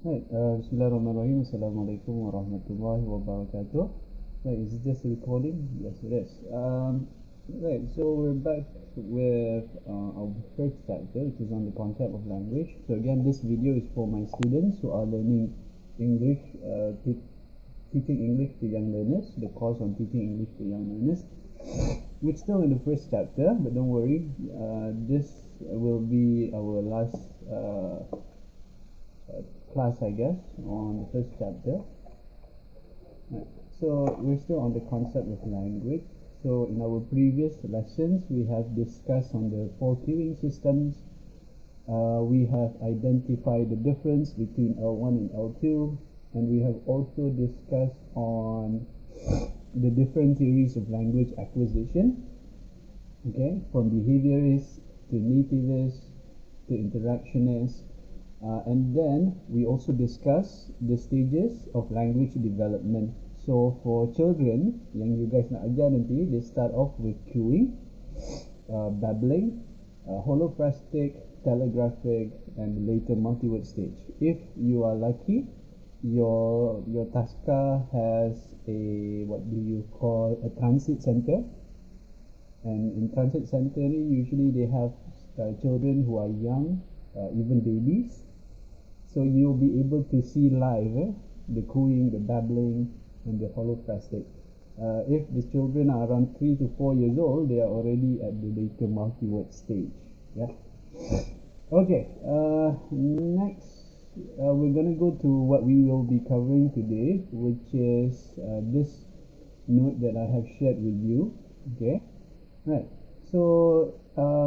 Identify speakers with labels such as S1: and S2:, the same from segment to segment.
S1: Right, Bismillahirrahmanirrahim. Assalamualaikum warahmatullahi wabarakatuh. Right, is it just a recording? Yes, it is. Right, so we're back with our first chapter, which is on the concept of language. So again, this video is for my students who are learning English, teaching English to young learners, the course on teaching English to young learners. We're still in the first chapter, but don't worry, this will be our last class, I guess, on the first chapter. Right. So we're still on the concept of language. So in our previous lessons, we have discussed on the 4 cueing systems. We have identified the difference between L1 and L2, and we have also discussed on the different theories of language acquisition, okay, from behaviorists to nativists to interactionists. And then we also discuss the stages of language development. So for children yang you guys nak ajar nanti, they start off with cueing, babbling, holophrastic, telegraphic, and later multi-word stage. If you are lucky, your taska has a, what do you call, a transit center. And in transit center usually they have children who are young, even babies. So you'll be able to see live the cooing, the babbling, and the holophrastic. If the children are around 3 to 4 years old, they are already at the later multi-word stage. Yeah. Okay. Next, we're gonna go to what we will be covering today, which is this note that I have shared with you. Okay. Right. So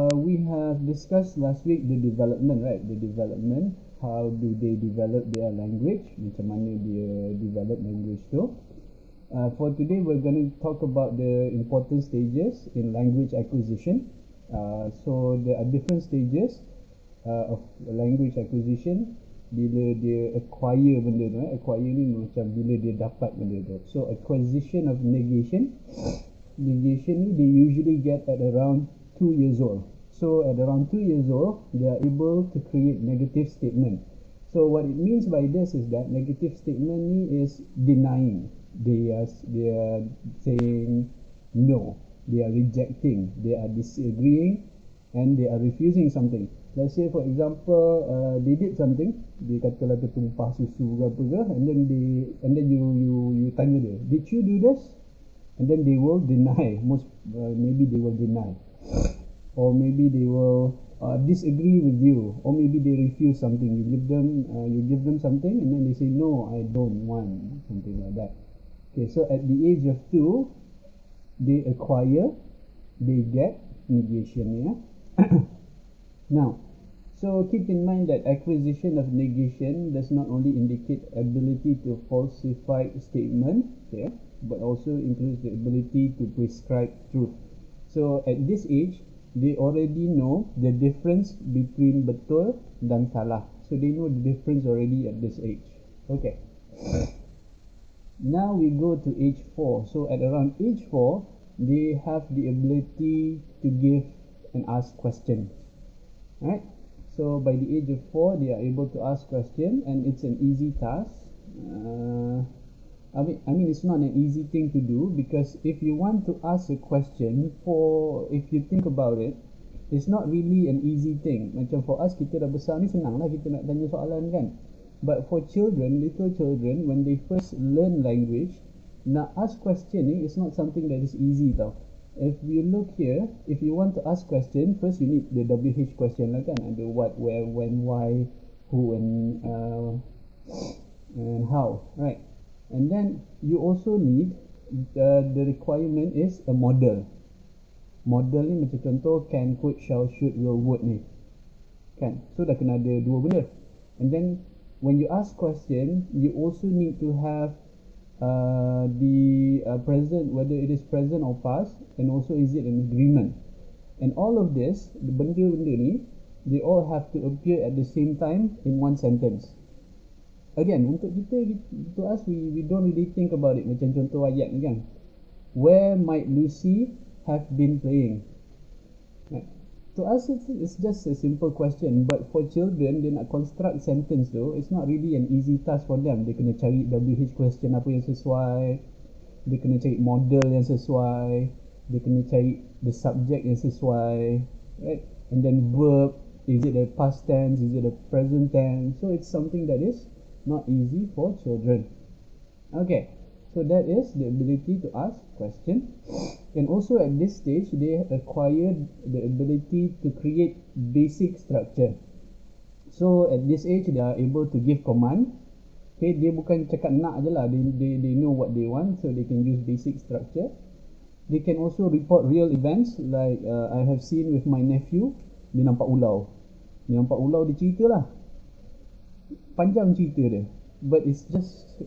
S1: we have discussed last week the development, right? The development. How do they develop their language? Macam mana dia develop language tu? For today, we're going to talk about the important stages in language acquisition. So there are different stages of language acquisition. Bila dia acquire benda tu, acquire ni macam bila dia dapat benda tu. So acquisition of negation. Negation ni they usually get at around 2 years old. So at around 2 years old, they are able to create negative statement. So what it means by this is that negative statement ni is denying. They are saying no. They are rejecting. They are disagreeing, and they are refusing something. Let's say for example, they did something. Dia katalah tertumpah susu ke apa ke, and then you tanya dia, did you do this? And then they will deny. Maybe they will deny. Or maybe they will disagree with you, or maybe they refuse something. You give them something, and then they say no, I don't want, something like that. Okay, so at the age of 2, they acquire, they get negation. Yeah. Now, so keep in mind that acquisition of negation does not only indicate ability to falsify statement, okay, but also includes the ability to prescribe truth. So at this age, they already know the difference between betul dan salah. So they know the difference already at this age. Okay. Now we go to age 4. So at around age 4, they have the ability to give and ask questions. Alright. So by the age of 4, they are able to ask questions, and it's an easy task. I mean it's not an easy thing to do, because if you want to ask a question, if you think about it, it's not really an easy thing. Macam for us, kita dah besar ni senang lah kita nak tanya soalan kan. But for children, little children, when they first learn language, nak ask question ni is not something that is easy tau. If you look here, if you want to ask question, first you need the WH question lah kan. Ada what, where, when, why, who, and how, right? And then you also need the requirement is a model. Model ni macam contoh can, could, shall, should, will, would ni kan. So dah kena ada 2 benda. And then when you ask question, you also need to have the present, whether it is present or past, and also is it an agreement. And all of this, the benda-benda ni, they all have to appear at the same time in one sentence. Again, untuk kita, to us, we don't really think about it. Macam contoh ayat ni kan, where might Lucy have been playing, right? To us, it's just a simple question, but for children, dia nak construct sentence tu, it's not really an easy task for them. Dia kena cari WH question apa yang sesuai, dia kena cari model yang sesuai, dia kena cari the subject yang sesuai, right? And then verb, is it a past tense, is it a present tense? So it's something that is not easy for children. Okay, so that is the ability to ask question. And also at this stage, they acquired the ability to create basic structure. So at this age, they are able to give command. Okay, dia bukan cakap nak je lah, they know what they want, so they can use basic structure. They can also report real events, like I have seen with my nephew, dia nampak ulau. Dia nampak ulau, dia cerita lah. Panjang cerita dia. But it's just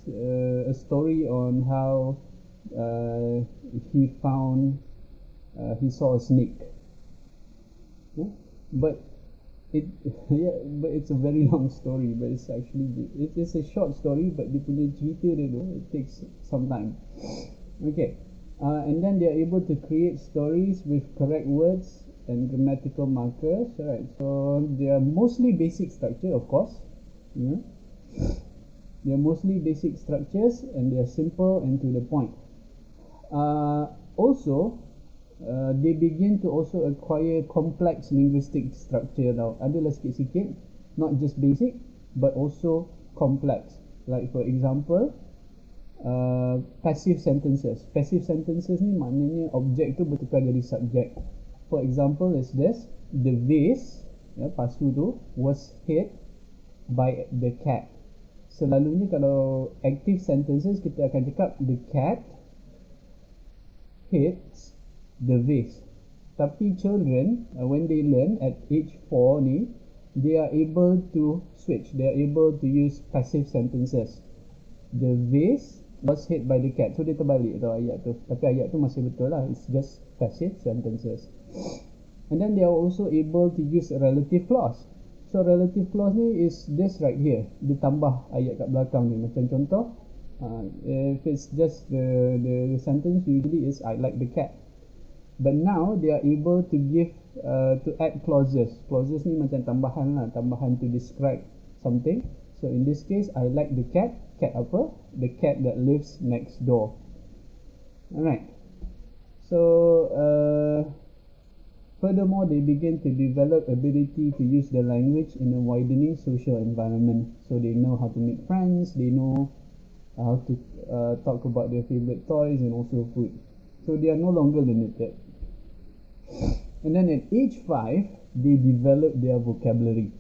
S1: a story on how he saw a snake. Yeah? But it's a very long story. But it's a short story. But dia punya cerita dia tu, it takes some time. Okay, and then they are able to create stories with correct words and grammatical markers. Right. So they are mostly basic structure, of course. Yeah. They are mostly basic structures and they are simple and to the point. Also, they begin to also acquire complex linguistic structure now. Adalah sikit-sikit, not just basic, but also complex. Like for example, passive sentences. Passive sentences ni maknanya objek tu bertukar jadi subjek. For example is this: the vase, pasu tu, was hit by the cat. Selalunya kalau active sentences kita akan cakap the cat hits the vase. Tapi children, when they learn at age 4 ni, they are able to switch. They are able to use passive sentences. The vase was hit by the cat. So dia terbalik tau ayat tu. Tapi ayat tu masih betul lah. It's just passive sentences. And then they are also able to use a relative clause. So relative clause ni is this right here. Dia tambah ayat kat belakang ni. Macam contoh, if it's just the sentence usually is I like the cat. But now they are able to give to add clauses. Clauses ni macam tambahan lah, tambahan to describe something. So in this case, I like the cat. Cat apa? The cat that lives next door. Alright. So furthermore, they begin to develop ability to use the language in a widening social environment. So they know how to make friends, they know how to talk about their favorite toys and also food. So they are no longer limited. And then at age 5, they develop their vocabulary.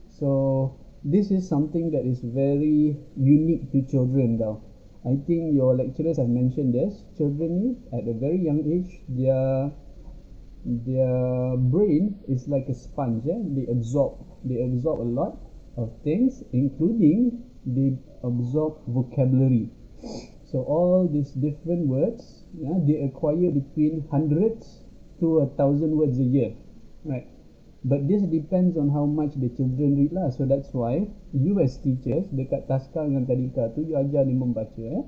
S1: So this is something that is very unique to children now. I think your lecturers have mentioned this. Children at a very young age, their brain is like a sponge. They absorb a lot of things, including they absorb vocabulary. So all these different words, they acquire between hundreds to 1,000 words a year, right? But this depends on how much the children read lah. So that's why you as teachers dekat taska dengan tadika tu, you ajar dia membaca,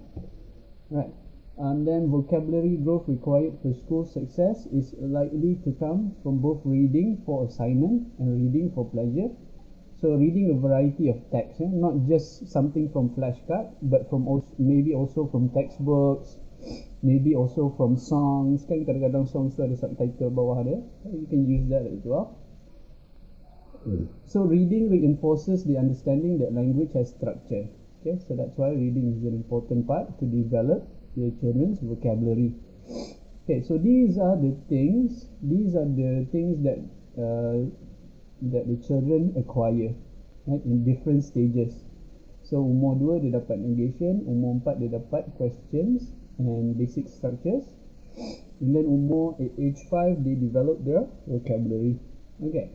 S1: right? And then vocabulary growth required for school success is likely to come from both reading for assignment and reading for pleasure. So reading a variety of texts, not just something from flashcard, but from maybe also from textbooks, maybe also from songs. Kan kadang-kadang songs tu ada subtitle bawah dia. You can use that as well. So reading reinforces the understanding that language has structure. Okay, so that's why reading is an important part to develop the children's vocabulary. Okay, so these are the things that that the children acquire, right, in different stages. So umur 2 dia dapat negation, umur 4 dia dapat questions and basic structures, and then at age 5 they develop their vocabulary. Okay.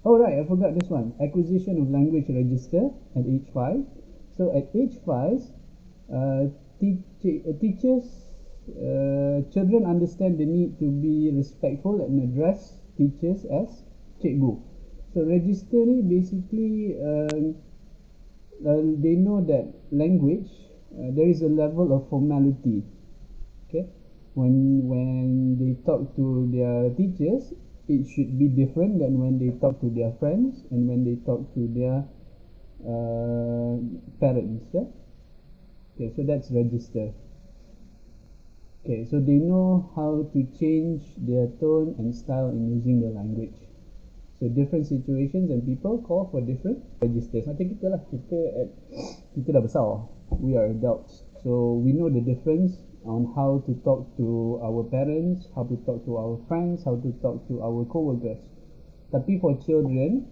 S1: Alright, I forgot this one. Acquisition of language register at age 5. So at age 5, children understand the need to be respectful and address teachers as cikgu. So register ni basically they know that language there is a level of formality. Okay, When they talk to their teachers, it should be different than when they talk to their friends and when they talk to their parents. Yeah? Okay, so that's register. Okay, so they know how to change their tone and style in using the language. So different situations and people call for different registers. Macam kita lah, kita dah besar. We are adults. So we know the difference on how to talk to our parents, how to talk to our friends, how to talk to our co-workers. Tapi for children,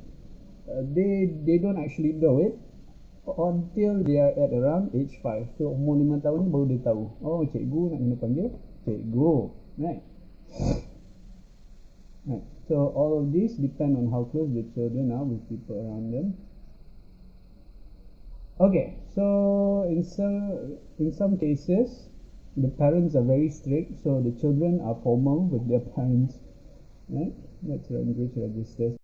S1: they don't actually know it until they are at around age 5. So umur 5 tahun ni baru dia tahu, oh cikgu nak kena panggil cikgu, right? Right. So all of these depend on how close the children are with people around them. Okay, so in some cases the parents are very strict, so the children are formal with their parents, right? That's language registers.